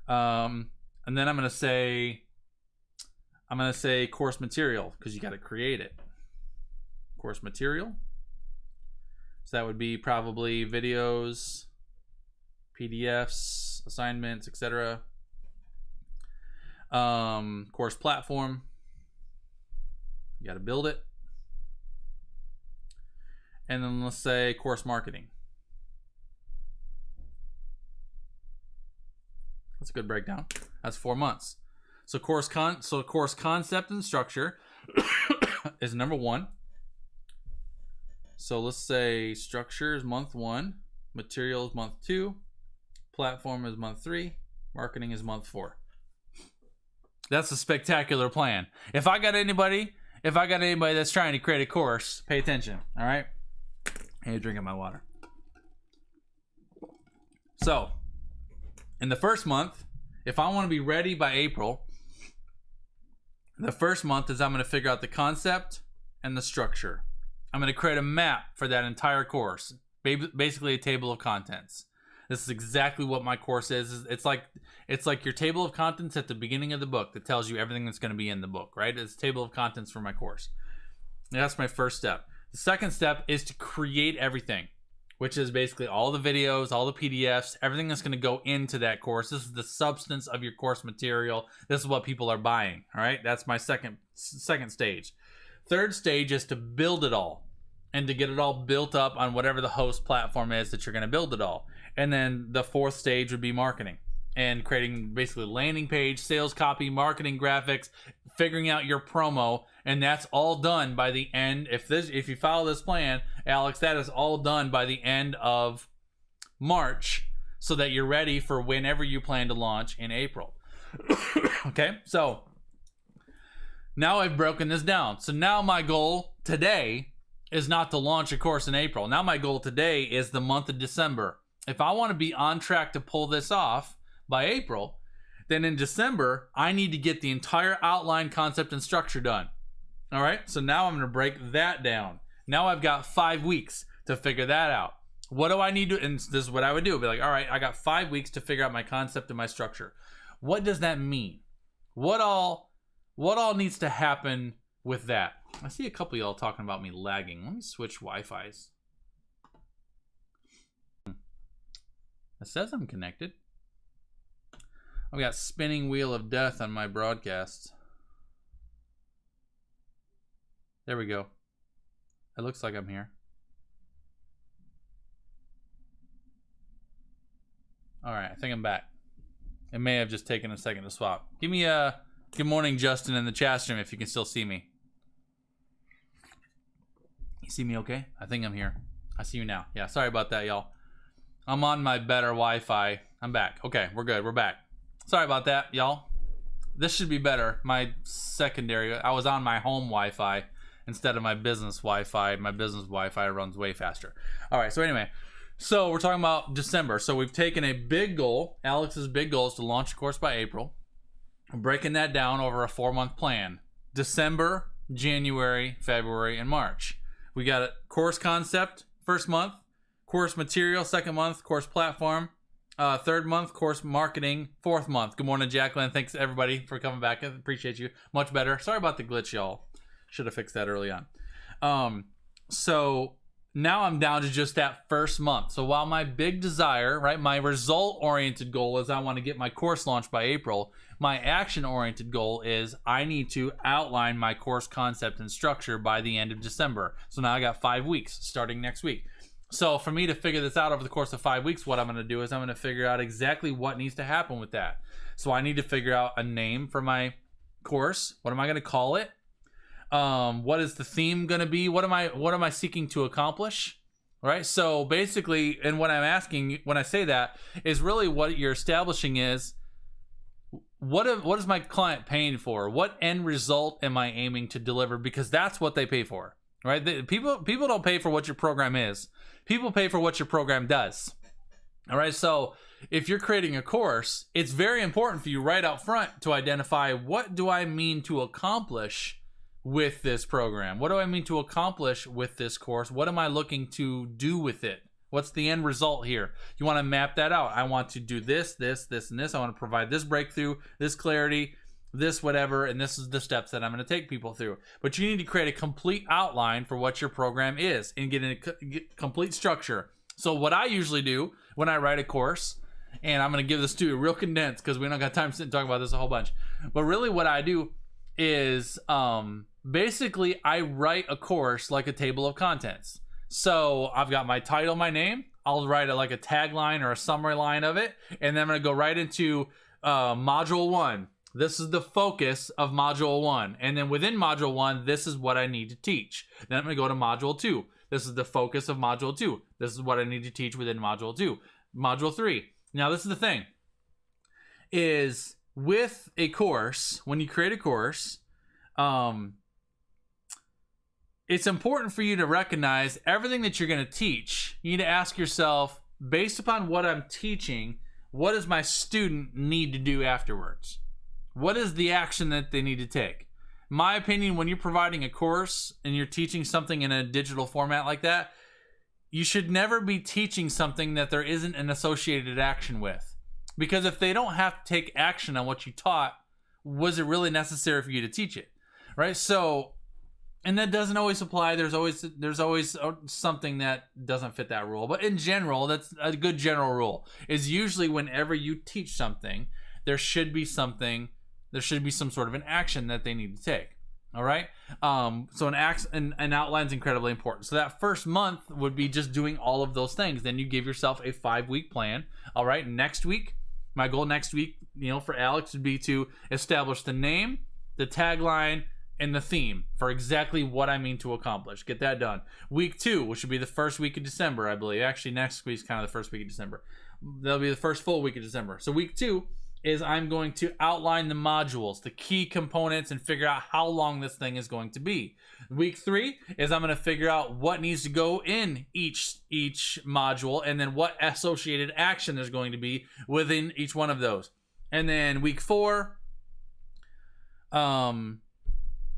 A: And then I'm going to say course material, because you got to create it. Course material. So that would be probably videos, PDFs, assignments, etc. Course platform. You got to build it. And then let's say course marketing. That's a good breakdown. That's 4 months. So course concept and structure is number 1. So let's say structure is month 1, material is month 2, platform is month 3, marketing is month 4. That's a spectacular plan. If I got anybody that's trying to create a course, pay attention. All right. Hey, drinking my water. So, in the first month, if I want to be ready by April, the first month is I'm going to figure out the concept and the structure. I'm going to create a map for that entire course, basically a table of contents. This is exactly what my course is. It's like your table of contents at the beginning of the book that tells you everything that's going to be in the book, right? It's a table of contents for my course. And that's my first step. The second step is to create everything, which is basically all the videos, all the PDFs, everything that's going to go into that course. This is the substance of your course material. This is what people are buying. All right, that's my second stage. Third stage is to build it all and to get it all built up on whatever the host platform is that you're going to build it all. And then the fourth stage would be marketing and creating basically landing page, sales copy, marketing graphics, figuring out your promo, and that's all done by the end. If you follow this plan, Alex, that is all done by the end of March, so that you're ready for whenever you plan to launch in April. Okay, so now I've broken this down. So now my goal today is not to launch a course in April. Now my goal today is the month of December. If I want to be on track to pull this off by April, then in December, I need to get the entire outline, concept, and structure done. All right, so now I'm going to break that down. Now I've got 5 weeks to figure that out. What do I need to, and this is what I would do. I'd be like, all right, I got 5 weeks to figure out my concept and my structure. What does that mean? What all needs to happen with that? I see a couple of y'all talking about me lagging. Let me switch Wi-Fis. It says I'm connected. I've got spinning wheel of death on my broadcast. There we go. It looks like I'm here. All right, I think I'm back. It may have just taken a second to swap. Give me a good morning, Justin, in the chat stream if you can still see me. You see me okay? I think I'm here. I see you now. Yeah, sorry about that, y'all. I'm on my better Wi-Fi. I'm back. Okay, we're good. We're back. Sorry about that, y'all. This should be better. My secondary, I was on my home Wi-Fi instead of my business Wi-Fi. My business Wi-Fi runs way faster. All right, so anyway, so we're talking about December. So we've taken a big goal. Alex's big goal is to launch a course by April. I'm breaking that down over a 4-month plan. December, January, February, and March. We got a course concept first month, course material second month, course platform third month, course marketing fourth month. Good morning, Jacqueline. Thanks everybody for coming back. I appreciate you. Much better. Sorry about the glitch, y'all. Should have fixed that early on. So now I'm down to just that first month. So while my big desire, right, my result-oriented goal is I want to get my course launched by April, my action-oriented goal is I need to outline my course concept and structure by the end of December. So now I got 5 weeks starting next week. So for me to figure this out over the course of 5 weeks, what I'm going to do is I'm going to figure out exactly what needs to happen with that. So I need to figure out a name for my course. What am I going to call it? What is the theme going to be? What am I seeking to accomplish? Right? So basically, and what I'm asking when I say that is really what you're establishing is what is my client paying for? What end result am I aiming to deliver? Because that's what they pay for, right? People don't pay for what your program is. People pay for what your program does. All right. So if you're creating a course, it's very important for you right out front to identify what do I mean to accomplish with this program? What do I mean to accomplish with this course? What am I looking to do with it? What's the end result here? You want to map that out. I want to do this, this, this, and this. I want to provide this breakthrough, this clarity, this whatever, and this is the steps that I'm going to take people through. But you need to create a complete outline for what your program is and get a complete structure. So what I usually do when I write a course, and I'm going to give this to you real condensed because we don't got time to sit and talk about this a whole bunch. But really what I do is basically I write a course like a table of contents. So I've got my title, my name. I'll write like a tagline or a summary line of it. And then I'm going to go right into module 1. This is the focus of module 1. And then within module 1, this is what I need to teach. Then I'm going to go to module 2. This is the focus of module 2. This is what I need to teach within module 2. Module 3. Now this is the thing. Is with a course, when you create a course, it's important for you to recognize everything that you're going to teach. You need to ask yourself, based upon what I'm teaching, what does my student need to do afterwards? What is the action that they need to take? In my opinion, when you're providing a course and you're teaching something in a digital format like that, you should never be teaching something that there isn't an associated action with. Because if they don't have to take action on what you taught, was it really necessary for you to teach it? Right? So And that doesn't always apply. There's always something that doesn't fit that rule. But in general, that's a good general rule. Is usually whenever you teach something, there should be some sort of an action that they need to take. All right. So an outline is incredibly important. So that first month would be just doing all of those things. Then you give yourself a 5-week plan. All right. Next week, my goal next week, for Alex would be to establish the name, the tagline, and the theme for exactly what I mean to accomplish. Get that done. Week 2, which would be the first week of December, I believe. Actually, next week's kind of the first week of December. That'll be the first full week of December. So week 2 is I'm going to outline the modules, the key components, and figure out how long this thing is going to be. Week 3 is I'm going to figure out what needs to go in each module, and then what associated action there's going to be within each one of those. And then week 4,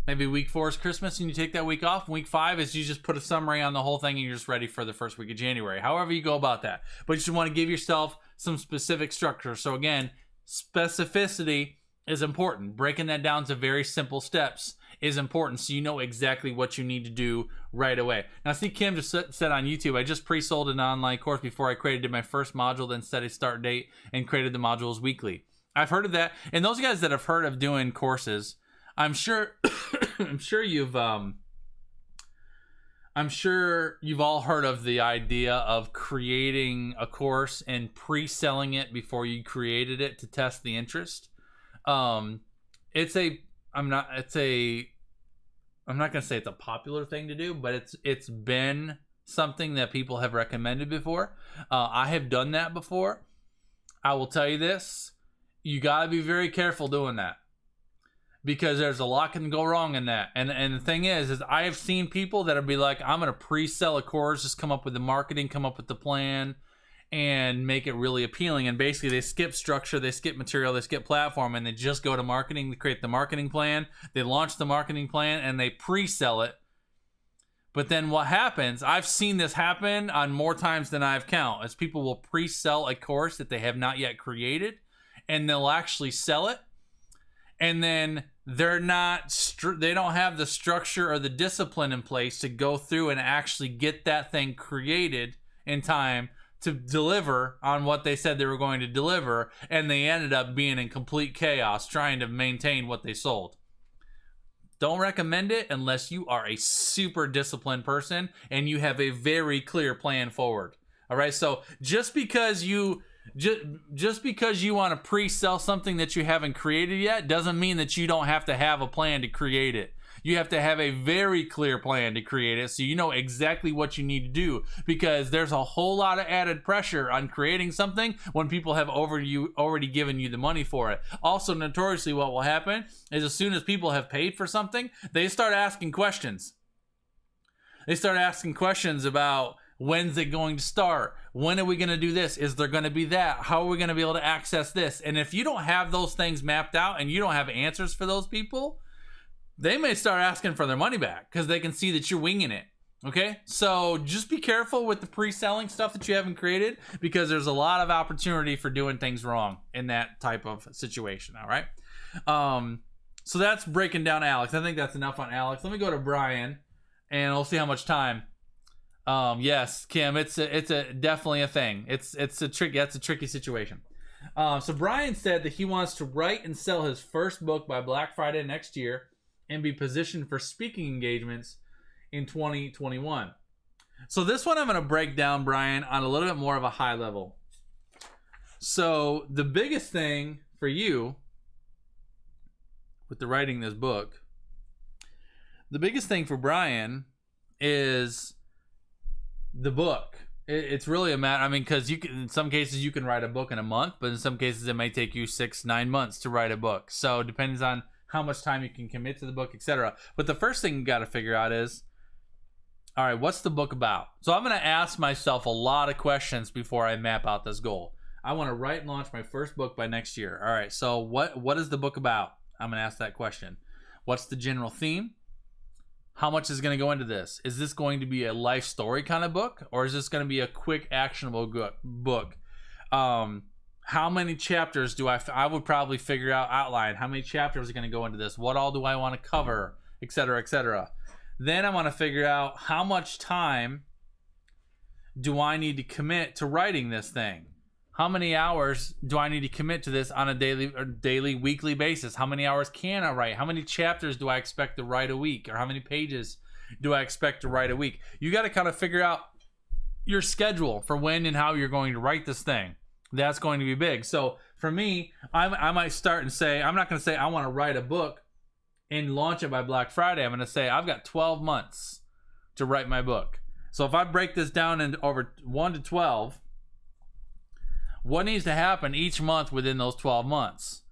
A: maybe week 4 is Christmas and you take that week off. Week 5 is you just put a summary on the whole thing and you're just ready for the first week of January. However you go about that. But you just want to give yourself some specific structure. So again, specificity is important. Breaking that down to very simple steps is important so you know exactly what you need to do right away. Now, see, Kim just said on YouTube, I just pre-sold an online course before I created my first module, then set a start date and created the modules weekly. I've heard of that. And those guys that have heard of doing courses, I'm sure you've all heard of the idea of creating a course and pre-selling it before you created it to test the interest. I'm not going to say it's a popular thing to do, but it's been something that people have recommended before. I have done that before. I will tell you this, you got to be very careful doing that, because there's a lot can go wrong in that. And the thing is I have seen people that'll be like, I'm going to pre-sell a course, just come up with the marketing, come up with the plan, and make it really appealing. And basically they skip structure, they skip material, they skip platform, and they just go to marketing. They create the marketing plan, they launch the marketing plan, and they pre-sell it. But then what happens, I've seen this happen on more times than I've count, is people will pre-sell a course that they have not yet created, and they'll actually sell it. And then they don't have the structure or the discipline in place to go through and actually get that thing created in time to deliver on what they said they were going to deliver. And they ended up being in complete chaos trying to maintain what they sold. Don't recommend it unless you are a super disciplined person and you have a very clear plan forward. All right. So just because you want to pre-sell something that you haven't created yet doesn't mean that you don't have to have a plan to create it. You have to have a very clear plan to create it so you know exactly what you need to do, because there's a whole lot of added pressure on creating something when people have already given you the money for it. Also, notoriously, what will happen is as soon as people have paid for something, they start asking questions. They start asking questions about, when's it going to start? When are we going to do this? Is there going to be that? How are we going to be able to access this? And if you don't have those things mapped out and you don't have answers for those people, they may start asking for their money back because they can see that you're winging it. Okay? So just be careful with the pre-selling stuff that you haven't created, because there's a lot of opportunity for doing things wrong in that type of situation. All right? So that's breaking down Alex. I think that's enough on Alex. Let me go to Brian and we'll see how much time. Yes, Kim, it's definitely a thing. That's a tricky situation. So Brian said that he wants to write and sell his first book by Black Friday next year and be positioned for speaking engagements in 2021. So this one I'm going to break down, Brian, on a little bit more of a high level. So the biggest thing for you with the writing this book, the biggest thing for Brian is the book. It's really a matter, I mean, because in some cases you can write a book in a month, but in some cases it may take you 6-9 months to write a book. So it depends on how much time you can commit to the book, etc. But the first thing you got to figure out is, all right, what's the book about? So I'm going to ask myself a lot of questions before I map out this goal. I want to write and launch my first book by next year. All right, so what is the book about? I'm going to ask that question. What's the general theme? How much is going to go into this? Is this going to be a life story kind of book, or is this going to be a quick, actionable book? How many chapters do I would probably figure out, outline. How many chapters are going to go into this? What all do I want to cover, etc., etc. Then I want to figure out how much time do I need to commit to writing this thing? How many hours do I need to commit to this on a daily, weekly basis? How many hours can I write? How many chapters do I expect to write a week? Or how many pages do I expect to write a week? You got to kind of figure out your schedule for when and how you're going to write this thing. That's going to be big. So for me, I might start and say, I'm not going to say I want to write a book and launch it by Black Friday. I'm going to say I've got 12 months to write my book. So if I break this down into over 1 to 12, what needs to happen each month within those 12 months?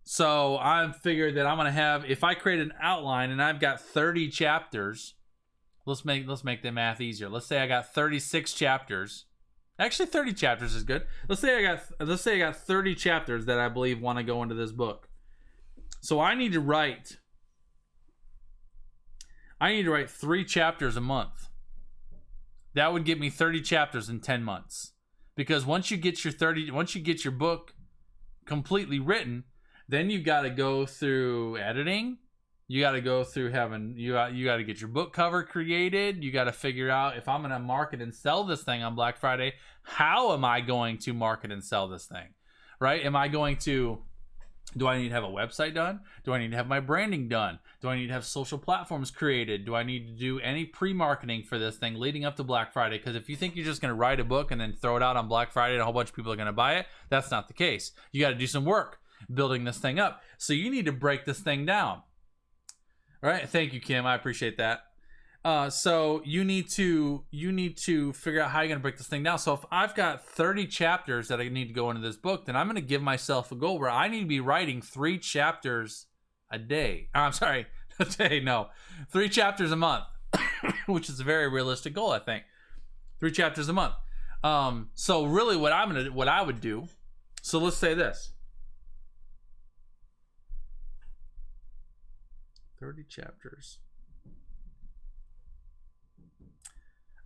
A: So I've figured that I'm going to have, if I create an outline and I've got 30 chapters, let's make the math easier. Let's say I got 36 chapters. Actually, 30 chapters is good. Let's say I got 30 chapters that I believe want to go into this book. So I need to write 3 chapters a month. That would get me 30 chapters in 10 months. Because once you get your book completely written, then you've got to go through editing. You got to go through you got to get your book cover created. You got to figure out, if I'm going to market and sell this thing on Black Friday, how am I going to market and sell this thing? Right? Do I need to have a website done? Do I need to have my branding done? Do I need to have social platforms created? Do I need to do any pre-marketing for this thing leading up to Black Friday? Because if you think you're just going to write a book and then throw it out on Black Friday and a whole bunch of people are going to buy it, that's not the case. You got to do some work building this thing up. So you need to break this thing down. All right. Thank you, Kim. I appreciate that. So you need to figure out how you're going to break this thing down. So if I've got 30 chapters that I need to go into this book, then I'm going to give myself a goal where I need to be writing 3 chapters a day. I'm sorry, a day, no. 3 chapters a month, which is a very realistic goal, I think. 3 chapters a month. So really what I would do, so let's say this. 30 chapters.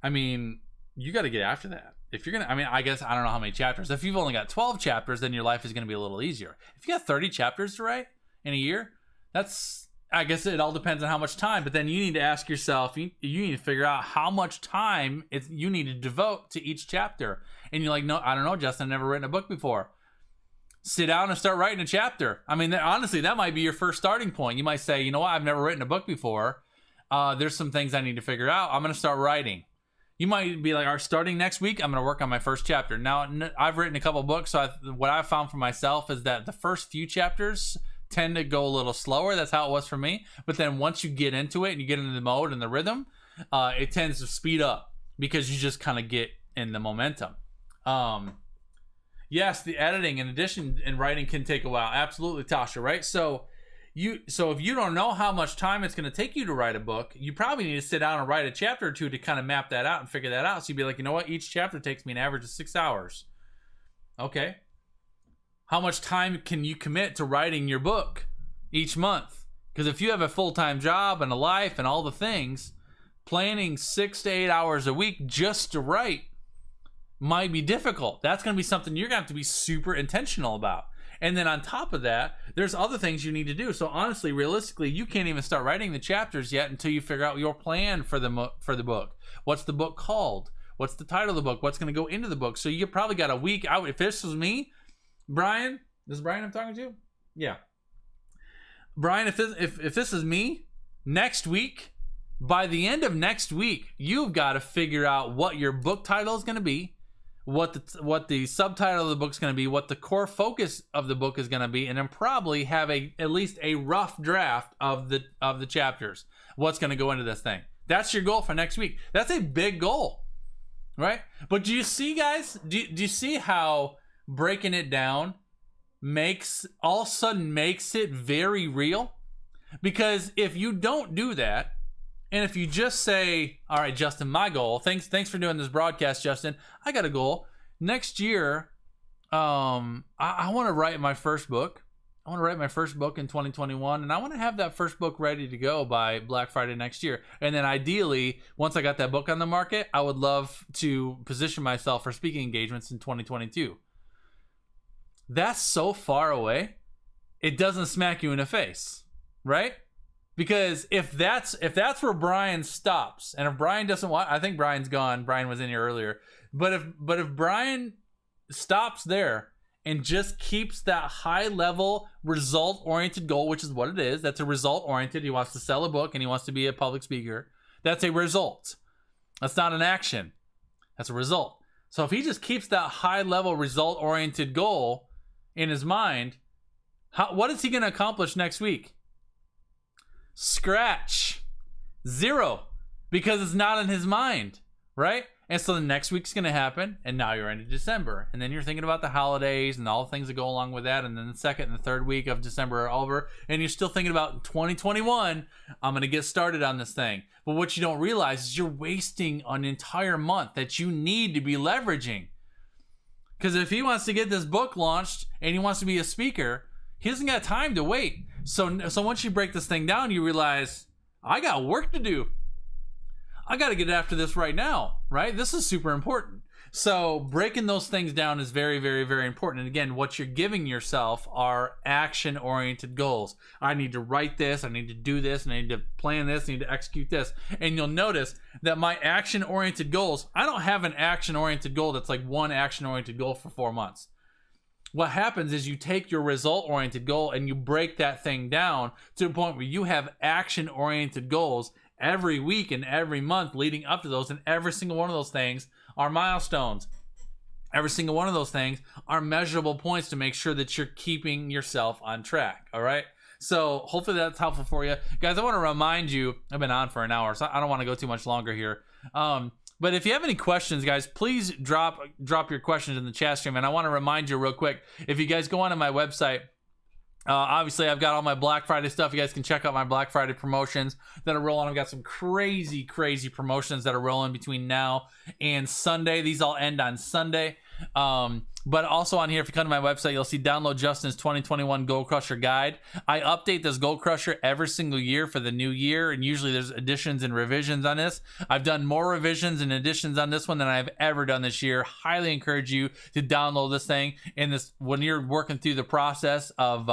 A: I mean, you got to get after that. If you're going to, I guess, I don't know how many chapters. If you've only got 12 chapters, then your life is going to be a little easier. If you got 30 chapters to write in a year, I guess it all depends on how much time. But then you need to ask yourself, you need to figure out how much time you need to devote to each chapter. And you're like, no, I don't know, Justin, I've never written a book before. Sit down and start writing a chapter. Honestly, that might be your first starting point. You might say, you know what, I've never written a book before. There's some things I need to figure out. I'm going to start writing. You might be like, starting next week, I'm going to work on my first chapter. Now, I've written a couple books, so what I've found for myself is that the first few chapters tend to go a little slower. That's how it was for me. But then once you get into it and you get into the mode and the rhythm, it tends to speed up because you just kind of get in the momentum. Yes, the editing and addition and writing can take a while. Absolutely, Tasha, right? So if you don't know how much time it's going to take you to write a book, you probably need to sit down and write a chapter or two to kind of map that out and figure that out. So you'd be like, you know what? Each chapter takes me an average of 6 hours. Okay. How much time can you commit to writing your book each month? Because if you have a full-time job and a life and all the things, planning 6 to 8 hours a week just to write might be difficult. That's going to be something you're going to have to be super intentional about. And then on top of that, there's other things you need to do. So honestly, realistically, you can't even start writing the chapters yet until you figure out your plan for the book. What's the book called? What's the title of the book? What's going to go into the book? So you probably got a week out. If this was me, Brian, this is Brian I'm talking to? Yeah. Brian, if this is me, next week, by the end of next week, you've got to figure out what your book title is going to be, what the subtitle of the book is going to be, what the core focus of the book is going to be, and then probably have at least a rough draft of the chapters. What's going to go into this thing? That's your goal for next week. That's a big goal, right? But do you see, guys? Do you see how breaking it down all of a sudden makes it very real? Because if you don't do that, and if you just say, all right, Justin, my goal, thanks for doing this broadcast, Justin. I got a goal. Next year, I want to write my first book. I want to write my first book in 2021, and I want to have that first book ready to go by Black Friday next year. And then ideally, once I got that book on the market, I would love to position myself for speaking engagements in 2022. That's so far away, it doesn't smack you in the face, right? Because if that's where Brian stops, and if Brian doesn't want, I think Brian's gone. Brian was in here earlier. But if Brian stops there and just keeps that high level result oriented goal, which is what it is, that's a result oriented. He wants to sell a book and he wants to be a public speaker. That's a result. That's not an action. That's a result. So if he just keeps that high level result oriented goal in his mind, what is he going to accomplish next week? Scratch. 0. Because it's not in his mind, right? And so the next week's going to happen, and now you're into December. And then you're thinking about the holidays and all the things that go along with that. And then the second and the third week of December are over. And you're still thinking about 2021, I'm going to get started on this thing. But what you don't realize is you're wasting an entire month that you need to be leveraging. Because if he wants to get this book launched and he wants to be a speaker, he doesn't got time to wait. So once you break this thing down, you realize, I got work to do. I got to get after this right now, right? This is super important. So breaking those things down is very, very, very important. And again, what you're giving yourself are action-oriented goals. I need to write this. I need to do this. And I need to plan this. I need to execute this. And you'll notice that my action-oriented goals, I don't have an action-oriented goal that's like one action-oriented goal for 4 months. What happens is you take your result-oriented goal and you break that thing down to a point where you have action-oriented goals every week and every month leading up to those, and every single one of those things are milestones. Every single one of those things are measurable points to make sure that you're keeping yourself on track, all right? So hopefully that's helpful for you. Guys, I want to remind you, I've been on for an hour, so I don't want to go too much longer here. But if you have any questions, guys, please drop your questions in the chat stream. And I want to remind you real quick, if you guys go onto my website, obviously I've got all my Black Friday stuff. You guys can check out my Black Friday promotions that are rolling. I've got some crazy promotions that are rolling between now and Sunday. These all end on Sunday. But also on here, if you come to my website, you'll see download Justin's 2021 Goal Crusher Guide. I update this Goal Crusher every single year for the new year, and usually there's additions and revisions on this. I've done more revisions and additions on this one than I've ever done this year. Highly encourage you to download this thing. And this, when you're working through the process of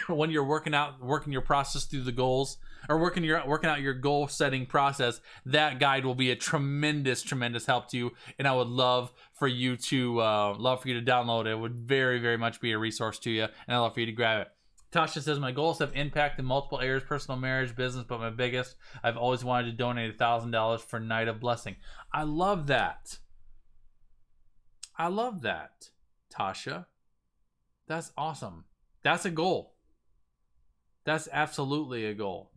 A: when you're working your process through the goals, or working out your goal setting process, that guide will be a tremendous help to you, and I would love for you to download it. It would very, very much be a resource to you, and I'd love for you to grab it. Tasha says, my goals have impact in multiple areas, personal, marriage, business, but my biggest, I've always wanted to donate $1,000 for Night of Blessing. I love that. Tasha. That's awesome. That's a goal. That's absolutely a goal.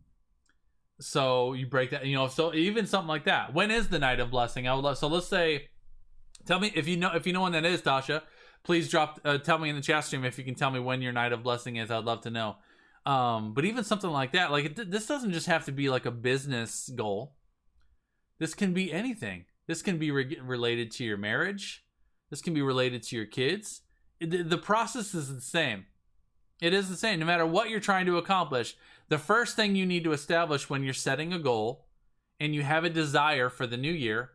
A: So you break that, so even something like that. When is the Night of Blessing? I would love, so let's say, tell me if you know when that is, Tasha. Please tell me in the chat stream if you can tell me when your Night of Blessing is. I'd love to know. But even something like that, like this doesn't just have to be like a business goal. This can be anything. This can be related to your marriage. This can be related to your kids. The process is the same. It is the same. No matter what you're trying to accomplish, the first thing you need to establish when you're setting a goal and you have a desire for the new year,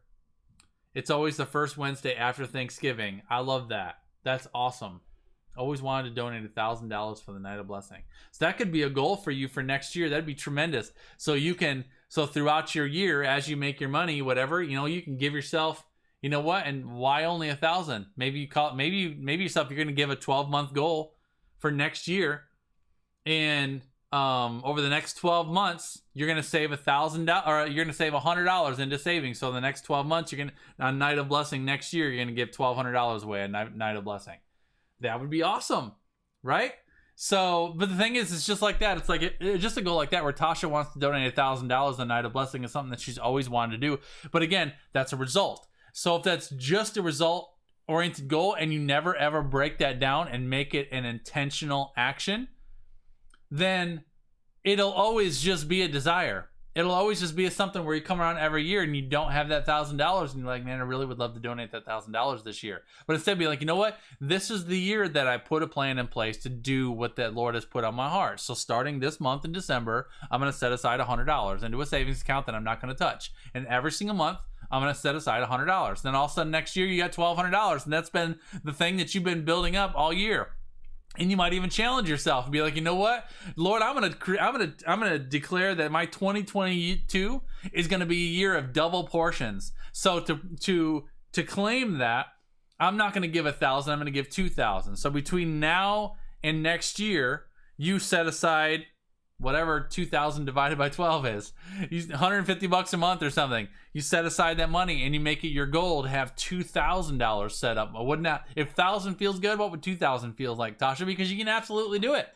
A: it's always the first Wednesday after Thanksgiving. I love that. That's awesome. Always wanted to donate $1,000 for the Night of Blessing. So that could be a goal for you for next year. That'd be tremendous. So throughout your year, as you make your money, whatever, you can give yourself, you know what, and why only 1,000? Maybe yourself, you're going to give a 12-month goal for next year, and over the next 12 months, you're going to save $1,000, or you're going to save $100 into savings. So the next 12 months, on Night of Blessing next year, you're going to give $1,200 away on Night of Blessing. That would be awesome, right? So, but the thing is, it's just like that. It's like just a goal like that, where Tasha wants to donate $1,000 on Night of Blessing is something that she's always wanted to do. But again, that's a result. So if that's just a result-oriented goal and you never ever break that down and make it an intentional action, then it'll always just be a desire. It'll always just be something where you come around every year and you don't have that $1,000 and you're like, man, I really would love to donate that $1,000 this year. But instead be like, you know what? This is the year that I put a plan in place to do what that Lord has put on my heart. So starting this month in December, I'm going to set aside $100 into a savings account that I'm not going to touch. And every single month, I'm going to set aside $100. Then all of a sudden next year, you got $1,200. And that's been the thing that you've been building up all year. And you might even challenge yourself and be like, you know what, Lord, I'm gonna declare that my 2022 is gonna be a year of double portions. So to claim that, I'm not gonna give 1,000, I'm gonna give 2,000. So between now and next year, you set aside whatever 2,000 divided by 12 is, $150 a month or something. You set aside that money and you make it your goal to have $2,000 set up. Wouldn't that, if 1,000 feels good, what would 2,000 feel like, Tasha? Because you can absolutely do it.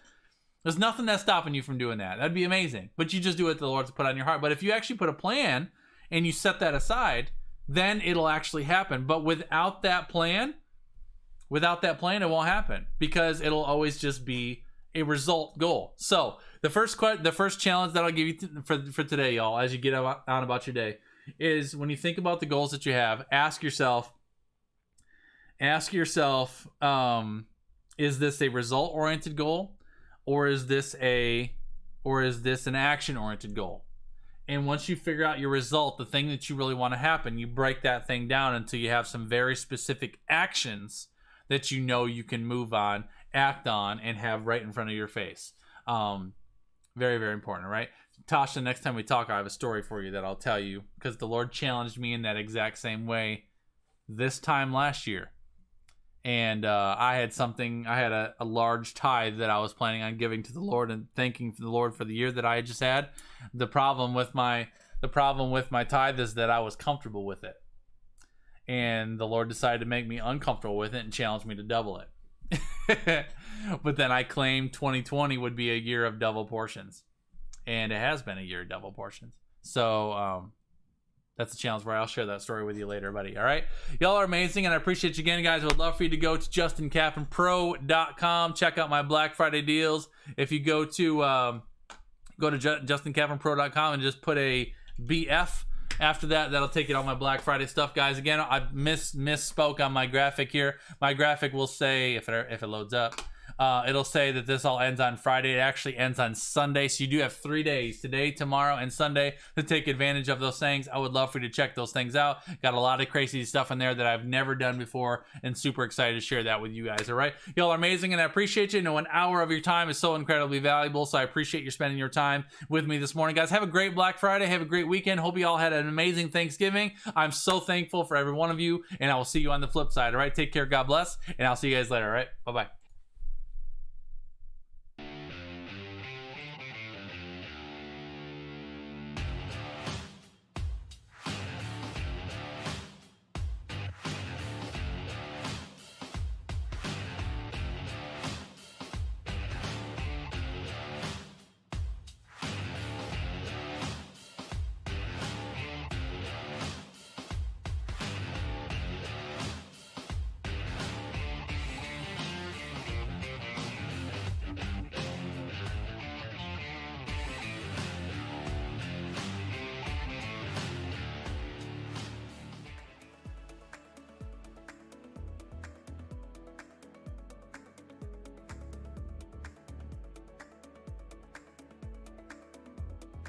A: There's nothing that's stopping you from doing that. That'd be amazing. But you just do what the Lord's put on your heart. But if you actually put a plan and you set that aside, then it'll actually happen. But without that plan, it won't happen, because it'll always just be a result goal. So the first challenge that I'll give you for today, y'all, as you get on about your day, is when you think about the goals that you have, ask yourself, is this a result-oriented goal, or is this an action-oriented goal? And once you figure out your result, the thing that you really want to happen, you break that thing down until you have some very specific actions that you know you can move on, act on, and have right in front of your face. Very, very important, right? Tasha, next time we talk, I have a story for you that I'll tell you, because the Lord challenged me in that exact same way this time last year. And I had a large tithe that I was planning on giving to the Lord and thanking the Lord for the year that I had just had. The problem with my tithe is that I was comfortable with it. And the Lord decided to make me uncomfortable with it and challenge me to double it. But then I claimed 2020 would be a year of double portions. And it has been a year of double portions. So that's a challenge where I'll share that story with you later, buddy. All right? Y'all are amazing, and I appreciate you again, guys. I would love for you to go to JustinCapronPro.com. Check out my Black Friday deals. If you go to JustinCapronPro.com and just put a BF after that, that'll take you to all my Black Friday stuff, guys. Again, I misspoke on my graphic here. My graphic will say, if it loads up, it'll say that this all ends on Friday. It actually ends on Sunday. So you do have 3 days, today, tomorrow, and Sunday, to take advantage of those things. I would love for you to check those things out. Got a lot of crazy stuff in there that I've never done before, and super excited to share that with you guys, all right? Y'all are amazing, and I appreciate you. I know an hour of your time is so incredibly valuable, so I appreciate you spending your time with me this morning. Guys, have a great Black Friday. Have a great weekend. Hope you all had an amazing Thanksgiving. I'm so thankful for every one of you, and I will see you on the flip side, all right? Take care. God bless, and I'll see you guys later, all right? Bye-bye.